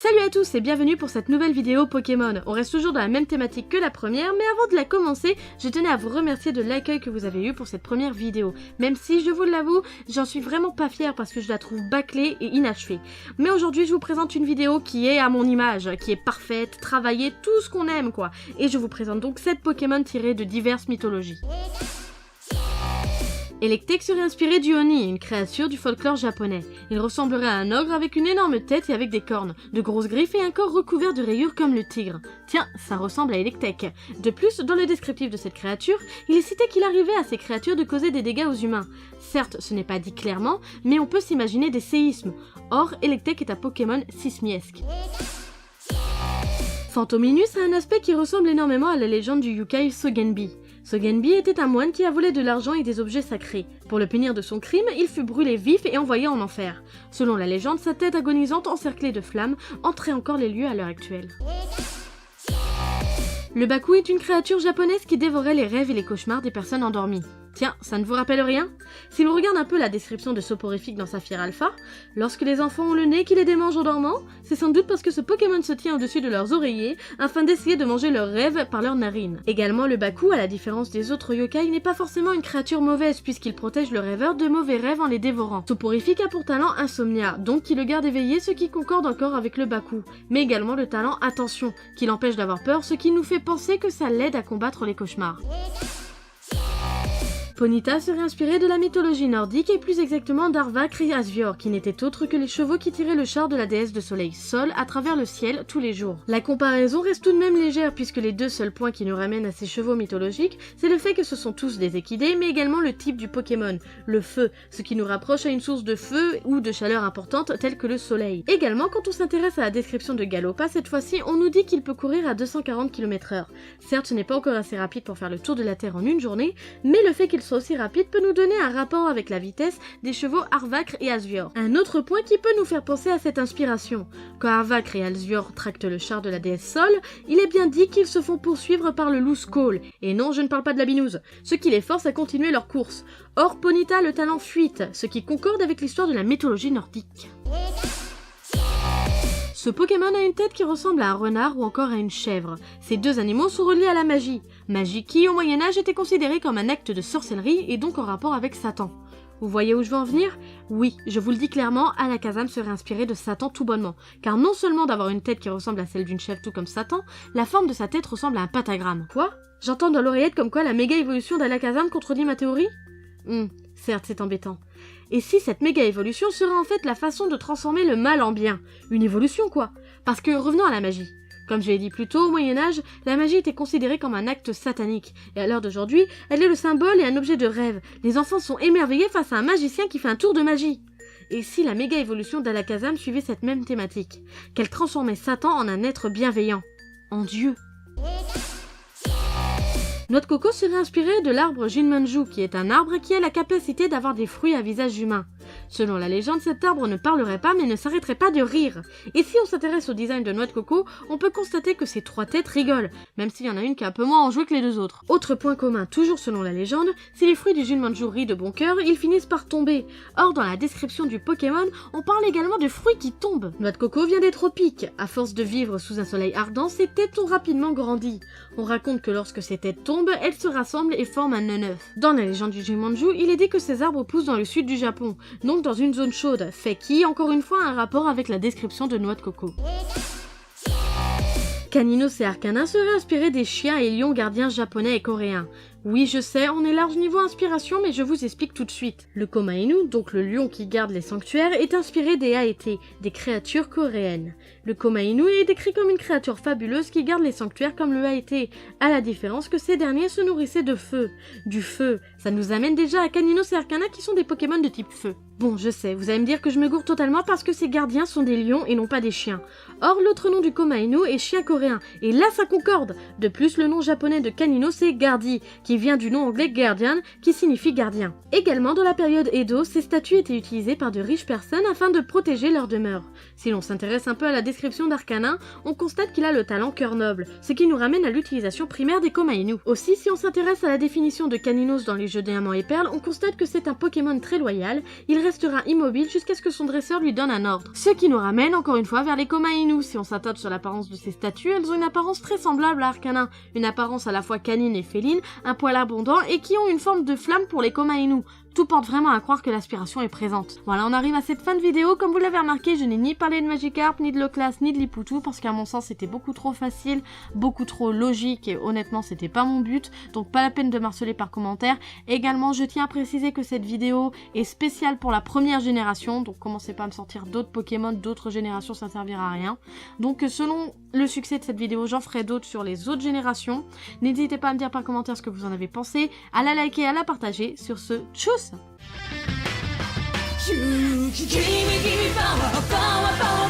Salut à tous et bienvenue pour cette nouvelle vidéo Pokémon. On reste toujours dans la même thématique que la première, mais avant de la commencer, je tenais à vous remercier de l'accueil que vous avez eu pour cette première vidéo. Même si, je vous l'avoue, j'en suis vraiment pas fière parce que je la trouve bâclée et inachevée. Mais aujourd'hui, je vous présente une vidéo qui est à mon image, qui est parfaite, travaillée, tout ce qu'on aime quoi. Et je vous présente donc 7 Pokémon tirés de diverses mythologies. Electek serait inspiré du Oni, une créature du folklore japonais. Il ressemblerait à un ogre avec une énorme tête et avec des cornes, de grosses griffes et un corps recouvert de rayures comme le tigre. Tiens, ça ressemble à Electek. De plus, dans le descriptif de cette créature, il est cité qu'il arrivait à ces créatures de causer des dégâts aux humains. Certes, ce n'est pas dit clairement, mais on peut s'imaginer des séismes. Or, Electek est un Pokémon sismiesque. Phantominus a un aspect qui ressemble énormément à la légende du yokai Sogenbi. Sogenbi était un moine qui a volé de l'argent et des objets sacrés. Pour le punir de son crime, il fut brûlé vif et envoyé en enfer. Selon la légende, sa tête agonisante encerclée de flammes hanterait encore les lieux à l'heure actuelle. Le Baku est une créature japonaise qui dévorait les rêves et les cauchemars des personnes endormies. Tiens, ça ne vous rappelle rien? Si l'on regarde un peu la description de Soporifique dans Saphir Alpha, lorsque les enfants ont le nez qui les démange en dormant, c'est sans doute parce que ce Pokémon se tient au-dessus de leurs oreillers afin d'essayer de manger leurs rêves par leurs narines. Également, le Baku, à la différence des autres yokai, n'est pas forcément une créature mauvaise puisqu'il protège le rêveur de mauvais rêves en les dévorant. Soporifique a pour talent Insomnia, donc qui le garde éveillé, ce qui concorde encore avec le Baku, mais également le talent Attention, qui l'empêche d'avoir peur, ce qui nous fait penser que ça l'aide à combattre les cauchemars. Ponyta serait inspiré de la mythologie nordique et plus exactement d'Arvakr et Asvior, qui n'étaient autres que les chevaux qui tiraient le char de la déesse de soleil, Sol, à travers le ciel tous les jours. La comparaison reste tout de même légère puisque les deux seuls points qui nous ramènent à ces chevaux mythologiques, c'est le fait que ce sont tous des équidés, mais également le type du Pokémon, le feu, ce qui nous rapproche à une source de feu ou de chaleur importante telle que le soleil. Également, quand on s'intéresse à la description de Galopa, cette fois-ci, on nous dit qu'il peut courir à 240 km/h. Certes, ce n'est pas encore assez rapide pour faire le tour de la Terre en une journée, mais le fait qu'il soit aussi rapide peut nous donner un rapport avec la vitesse des chevaux Arvakr et Asvior. Un autre point qui peut nous faire penser à cette inspiration. Quand Arvakr et Asvior tractent le char de la déesse Sol, il est bien dit qu'ils se font poursuivre par le loup Squall. Et non, je ne parle pas de la binouse, ce qui les force à continuer leur course. Or, Ponyta a le talent fuite, ce qui concorde avec l'histoire de la mythologie nordique. Ce Pokémon a une tête qui ressemble à un renard ou encore à une chèvre. Ces deux animaux sont reliés à la magie. Magie qui, au Moyen-Âge, était considérée comme un acte de sorcellerie et donc en rapport avec Satan. Vous voyez où je veux en venir? Oui, je vous le dis clairement, Alakazam serait inspiré de Satan tout bonnement. Car non seulement d'avoir une tête qui ressemble à celle d'une chèvre tout comme Satan, la forme de sa tête ressemble à un pentagramme. Quoi? J'entends dans l'oreillette comme quoi la méga évolution d'Alakazam contredit ma théorie? Certes, c'est embêtant. Et si cette méga évolution serait en fait la façon de transformer le mal en bien? Une évolution quoi? Parce que revenons à la magie. Comme je l'ai dit plus tôt, au Moyen-Âge, la magie était considérée comme un acte satanique. Et à l'heure d'aujourd'hui, elle est le symbole et un objet de rêve. Les enfants sont émerveillés face à un magicien qui fait un tour de magie. Et si la méga évolution d'Alakazam suivait cette même thématique? Qu'elle transformait Satan en un être bienveillant. En Dieu. Noix de coco serait inspiré de l'arbre Jinmanju, qui est un arbre qui a la capacité d'avoir des fruits à visage humain. Selon la légende, cet arbre ne parlerait pas mais ne s'arrêterait pas de rire. Et si on s'intéresse au design de Noix de coco, on peut constater que ces trois têtes rigolent, même s'il y en a une qui a un peu moins enjoué que les deux autres. Autre point commun, toujours selon la légende, si les fruits du Jinmanju rient de bon cœur, ils finissent par tomber. Or, dans la description du Pokémon, on parle également de fruits qui tombent. Noix de coco vient des tropiques. À force de vivre sous un soleil ardent, ses têtes ont rapidement grandi. On raconte que lorsque ces têtes tombent, elles se rassemblent et forment un œuf. Dans la légende du Jinmanju, il est dit que ces arbres poussent dans le sud du Japon, donc dans une zone chaude, fait qui, encore une fois, a un rapport avec la description de Noix de coco. Caninos et Arcanin seraient inspirés des chiens et lions gardiens japonais et coréens. Oui, je sais, on est large niveau inspiration, mais je vous explique tout de suite. Le Komainu, donc le lion qui garde les sanctuaires, est inspiré des Aete, des créatures coréennes. Le Komainu est décrit comme une créature fabuleuse qui garde les sanctuaires comme le Aete, à la différence que ces derniers se nourrissaient de feu. Du feu, ça nous amène déjà à Caninos et Arcanin qui sont des Pokémon de type feu. Bon, je sais, vous allez me dire que je me gourre totalement parce que ces gardiens sont des lions et non pas des chiens. Or, l'autre nom du Komainu est chien coréen, et là ça concorde. De plus, le nom japonais de Kanino c'est Gardi, qui vient du nom anglais Guardian, qui signifie gardien. Également, dans la période Edo, ces statues étaient utilisées par de riches personnes afin de protéger leur demeure. Si l'on s'intéresse un peu à la description d'Arcanin, on constate qu'il a le talent cœur noble, ce qui nous ramène à l'utilisation primaire des Komainu. Aussi, si on s'intéresse à la définition de Caninos dans les jeux Diamants et Perles, on constate que c'est un Pokémon très loyal, il restera immobile jusqu'à ce que son dresseur lui donne un ordre. Ce qui nous ramène encore une fois vers les Komainu. Si on s'attarde sur l'apparence de ces statues, elles ont une apparence très semblable à Arcanin, une apparence à la fois canine et féline, un poil abondant et qui ont une forme de flamme pour les Komainu. Tout porte vraiment à croire que l'aspiration est présente. Voilà, on arrive à cette fin de vidéo. Comme vous l'avez remarqué, je n'ai ni parlé de Magikarp, ni de Loclas, ni de Lipoutou, parce qu'à mon sens c'était beaucoup trop facile, beaucoup trop logique, et honnêtement c'était pas mon but, donc pas la peine de m'harceler par commentaire. Également, je tiens à préciser que cette vidéo est spéciale pour la première génération, donc commencez pas à me sortir d'autres Pokémon, d'autres générations, ça ne servira à rien. Donc selon le succès de cette vidéo, j'en ferai d'autres sur les autres générations. N'hésitez pas à me dire par commentaire ce que vous en avez pensé, à la liker, à la partager. Sur ce, tchuss! You give me power, power, power.